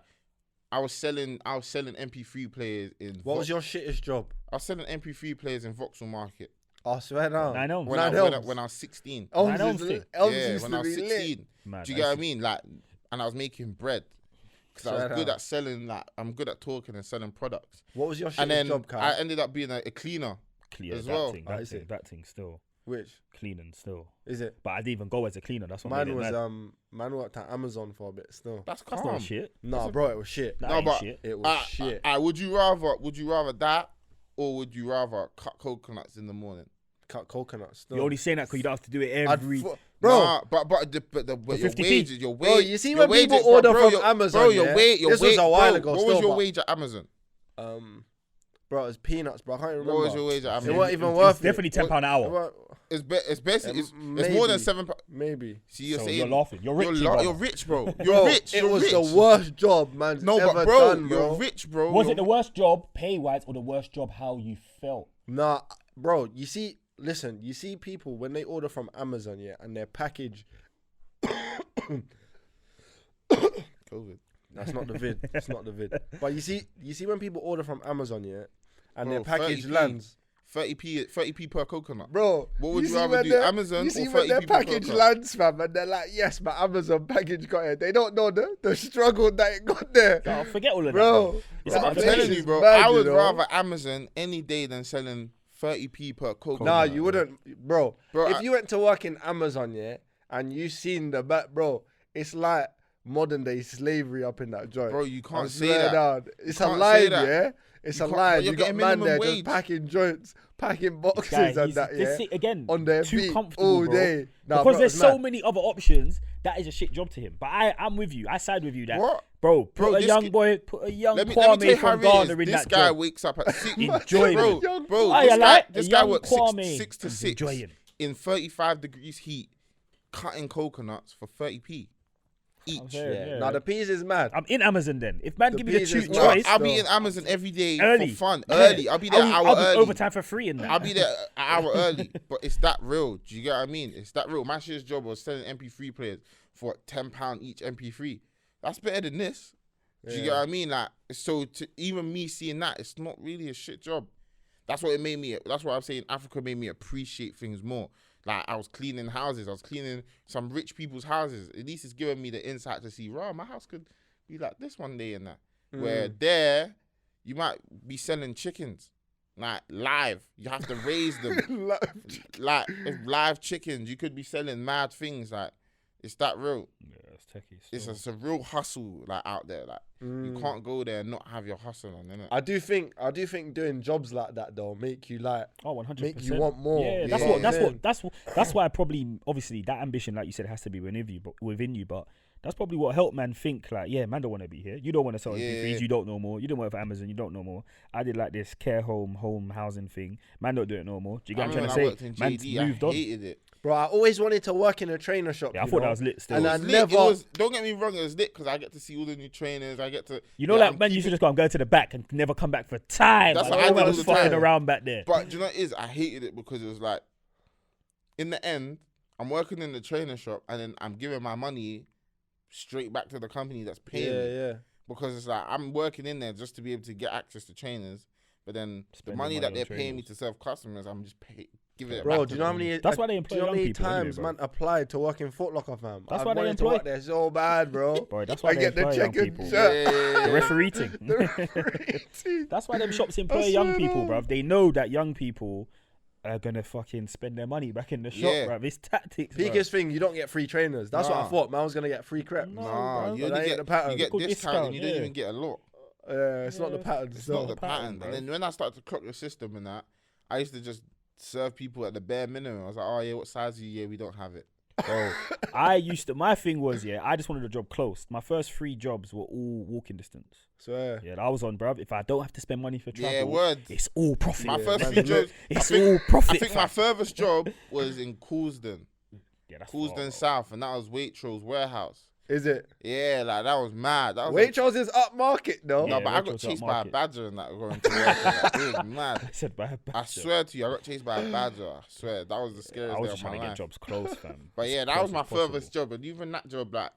I was selling MP3 players in. What was your shittest job? I was selling MP3 players in Vauxhall Market I swear down. Nine Elms. when Nine I Elms. was 16. Elms Nine Elms used thing. to, Elms Yeah, used when to I was be lit. 16. Mad, Do you I get what I see. mean? Like, and I was making bread because I Straight was good out. at selling. Like, I'm good at talking and selling products. What was your shittest And then job, Kai? I ended up being a cleaner. Clear as that well. thing, Ah, is that thing, it? that thing still Which cleaning still. is it? But I didn't even go as a cleaner. That's what Mine made it was mad. man worked at Amazon for a bit still. That's That's calm. not shit. Nah, bro, it was shit. That No, ain't but shit. It was shit. would you rather that, or would you rather cut coconuts in the morning? Cut coconuts still. You're only saying that because you don't have to do it I'd every. bro. Nah, but your 50p. wages, your wage. Bro, you see your when people wages- order bro, from your- Amazon, bro, your yeah? wage, your This was wage, a while bro, ago What still, was your but- wage at Amazon? Bro, it was peanuts, bro. I can't remember. What was your wage at It Amazon? wasn't even It's worth definitely it. £10 an It hour. wa- It's basically it's more maybe. than £7. Maybe. See, you're So saying you're laughing. You're rich, You're rich, bro. You're Bro, rich. it You're was rich. the worst job man's No, ever but bro, done, bro. you're rich, bro. Was You're- it the worst job pay wise or the worst job how you felt? Nah, bro, you see people when they order from Amazon, yeah, and their package. COVID? That's not the vid. It's not the vid. But you see when people order from Amazon, yeah, and Bro, their package 30p. lands. 30p per coconut. Bro, What would you see rather when do, their- Amazon You see or when their 30p per package coconut? lands, fam, and they're like, yes, my Amazon package got it. They don't know the struggle that it got there. Oh, forget all of that. Bro, It's like, about I'm the telling patience. you, bro. mad, I you would know? rather Amazon any day than selling 30p per coconut. Nah, you wouldn't, bro. Bro, if you went to work in Amazon, yeah, and you seen the back, bro, it's like modern day slavery up in that joint. Bro, you can't I say swear that. down. It's a can't line, say that. yeah. It's You a can't- line. but you're You got getting man minimum there wage. just packing joints, packing boxes Guy, and he's- that, this yeah, thing, again, on their too feet comfortable, all bro. day. Nah, Because bro, there's it's so mad. many other options. That is a shit job to him. But I'm with you. I side with you that. What? Bro, Bro, put a this young ki- boy, put a young Let me tell Kwame you how from it is. Ghana in This that guy job. wakes up at 6. Enjoying bro, it. bro, Why you like this a guy young works Kwame? 6 to He's 6 enjoying. in 35 degrees heat, cutting coconuts for 30p each. Okay. Yeah. Yeah. Now the peas is mad. I'm in Amazon then. If man The give me the peas is cheap mad. Bro, choice, I'll be in Amazon every day early. for fun. Yeah. Early. I'll be there an hour I'll be early. overtime for free in that. I'll be there an hour early. But it's that real. Do you get what I mean? It's that real. My shit's job was selling MP3 players for £10 each MP3. That's better than this. Do you get what I mean? Like, so to even me seeing that, it's not really a shit job. That's what it made me. That's what I'm saying. Africa made me appreciate things more. Like I was cleaning houses. I was cleaning some rich people's houses. At least it's giving me the insight to see, right, my house could be like this one day and that. Where there, you might be selling chickens. Like live. You have to raise them. Like if live chickens, you could be selling mad things. Like it's that real. Yeah, it's techie. It's a real hustle like out there. Like you can't go there and not have your hustle on, innit? I do think doing jobs like that though make you like 100%. make you want more. Yeah, that's why probably obviously that ambition, like you said, has to be within you. But that's probably what helped man think like, yeah, man don't want to be here. You don't want to sell MP3s, you don't know more. You don't work for Amazon, you don't know more. I did like this care home housing thing. Man don't do it no more. Do you get what I'm trying to say? Man's moved I on. hated it. Bro, I always wanted to work in a trainer shop. Yeah, I thought that was lit still. And I It was never. lit. Don't get me wrong, it was lit because I get to see all the new trainers. I get to. You know, yeah, like man used to just go and go to the back and never come back for time. That's Like, what I did all was the fucking time. around back there. But do you know what it is? I hated it because it was like, in the end, I'm working in the trainer shop and then I'm giving my money straight back to the company that's paying me. Yeah. Because it's like I'm working in there just to be able to get access to trainers, but then Spending the money that money they're on paying me trainers. to serve customers, I'm just giving it Bro, back. do you know how many? That's why they employ do you know how young many people, anyway, times bro. man applied to work in Foot Locker, fam? That's I why they wanted to employ- work there so bad, bro. Boy, that's why I they get the employ young checkered people. shirt. The referee thing. The referee team. That's why them shops employ I young swear people, down. bruv. They know that young people are gonna fucking spend their money back in the shop, Yeah. bruv. It's tactics, bruv. Biggest thing, you don't get free trainers. That's what I Nah. thought. Man was gonna get free crep. No. Nah, bro. you That only ain't get the pattern. you get Good discount discount, and you don't yeah. even get a lot. It's not the pattern. It's still. not the pattern. bro. And then when I started to clock the system and that, I used to just serve people at the bare minimum. I was like, oh yeah, what size are you? Yeah, we don't have it. Bro, my thing was, I just wanted a job close. My first 3 jobs were all walking distance. Swear. Yeah, I was on, bruv. If I don't have to spend money for travel, Yeah, word. it's all profit. My first man, 3 jobs, It's I think- all profit. I think my fam. furthest job was in Coulsdon. Yeah, that's Coulsdon far, South, and that was Waitrose warehouse. Is it? Yeah, like that was mad. That was Waitrose is up market though. no, Yeah, but I Waitrose got up chased by a market. badger and that going to work. Like, it was mad. I said by a I badger. swear to you, I got chased by a badger. I swear that was the scariest I was day just of trying my to get life. jobs close, fam. But yeah, As that was close my as possible. furthest job, and even that job, like,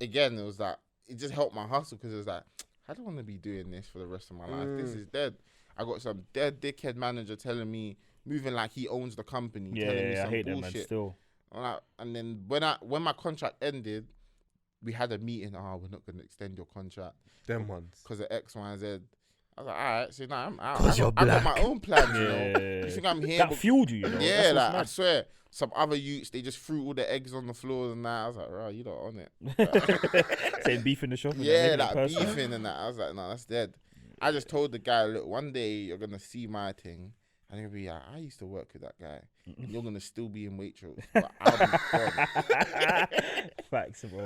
again, it was like it just helped my hustle because it was like I don't want to be doing this for the rest of my life. This is dead. I got some dead dickhead manager telling me moving like he owns the company, telling me Yeah, I some hate them, man. bullshit. Still, I'm like, and then when my contract ended, we had a meeting. Oh, we're not going to extend your contract Them ones. because of X, Y, and Z. I was like, all right, so now I'm out. 'Cause you're I got my black. own plans, you know. Yeah. You think I'm here? that but- fueled you, you know. yeah, That's like I what's swear, some other youths they just threw all the eggs on the floor and that. I was like, right, you not on it. mad. Saying beef in the shop. and Yeah, making it like personal. beefing and that. I was like, no, that's dead. I just told the guy, look, one day you're gonna see my thing, and he'll be like, I used to work with that guy. And you're gonna still be in Waitrose, but I'll be gone. Facts, bro.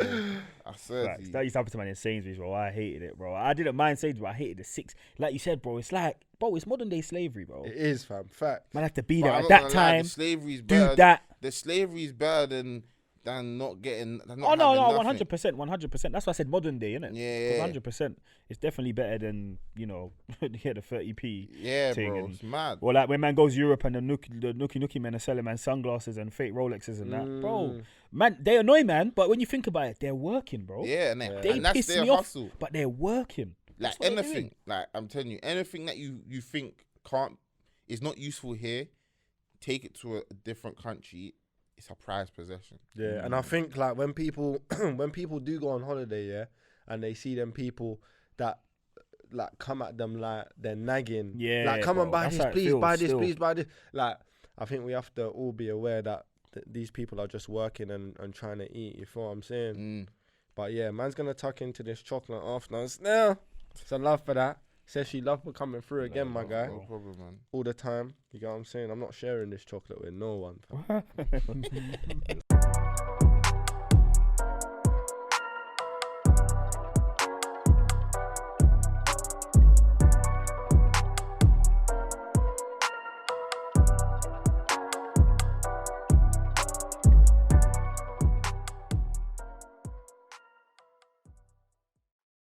I swear to Facts. you. That used to happen to me in Sainsbury's, bro. I hated it, bro. I didn't mind Sainsbury's, but I hated the 6. Like you said, bro, it's like, bro, it's modern day slavery, bro. It is, fam. Fact. Man have to be But there I'm at not that gonna lie, time, the slavery's do better. that. The slavery's better than not getting. Than not Oh no, having no, nothing. 100%. That's why I said modern day, innit? Yeah, 100%. It's definitely better than the 30p. Yeah, thing bro, and- it's mad. Or like when man goes Europe and the nookie men are selling man sunglasses and fake Rolexes and that, bro. Man, they annoy man, but when you think about it, they're working, bro. Yeah, and, They and that's piss their me off, hustle. but they're working. Like That's what they're anything, doing. like I'm telling you, anything that you think is not useful here, take it to a different country. It's a prized possession. Yeah, and I think like when people do go on holiday, yeah, and they see them people that like come at them like they're nagging. Yeah, Like come on, bro, buy that's this, how it please, feels buy this, still. please, buy this. Like I think we have to all be aware that these people are just working and trying to eat. You feel what I'm saying? Mm. But yeah, man's gonna tuck into this chocolate after. Now, so love for that. Says she love for coming through again, my guy. No problem, man. All the time. You get what I'm saying? I'm not sharing this chocolate with no one. Fam.